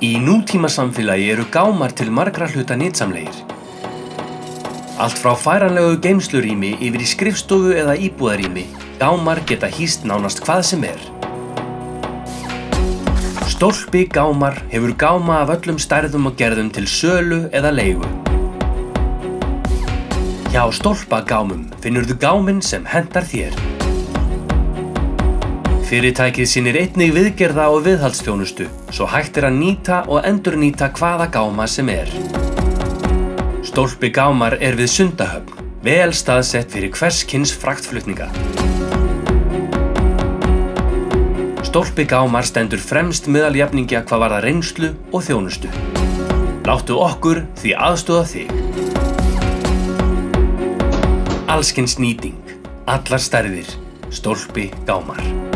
Í nútímasamfélagi eru gámar til margra hluta nytsamlegir. Allt frá færanlegu geymslurými yfir í skrifstofu eða íbúðarými, gámar geta hýst nánast hvað sem er. Stólpi gámar hefur gáma af öllum stærðum og gerðum til sölu eða leigu. Hjá stólpagámum finnurðu gáminn sem hentar þér. Fyrirtækið sinnir einnig viðgerða og viðhaldsþjónustu, svo hægt að nýta og endurnýta hvaða gáma sem er. Stólpi gámar við Sundahöfn, vel staðsett fyrir hvers kyns fraktflutninga. Stólpi gámar stendur fremst meðal jafningja hvað varðar reynslu og þjónustu. Láttu okkur því aðstoða þig. Allskyns nýting, allar stærðir, Stólpi gámar.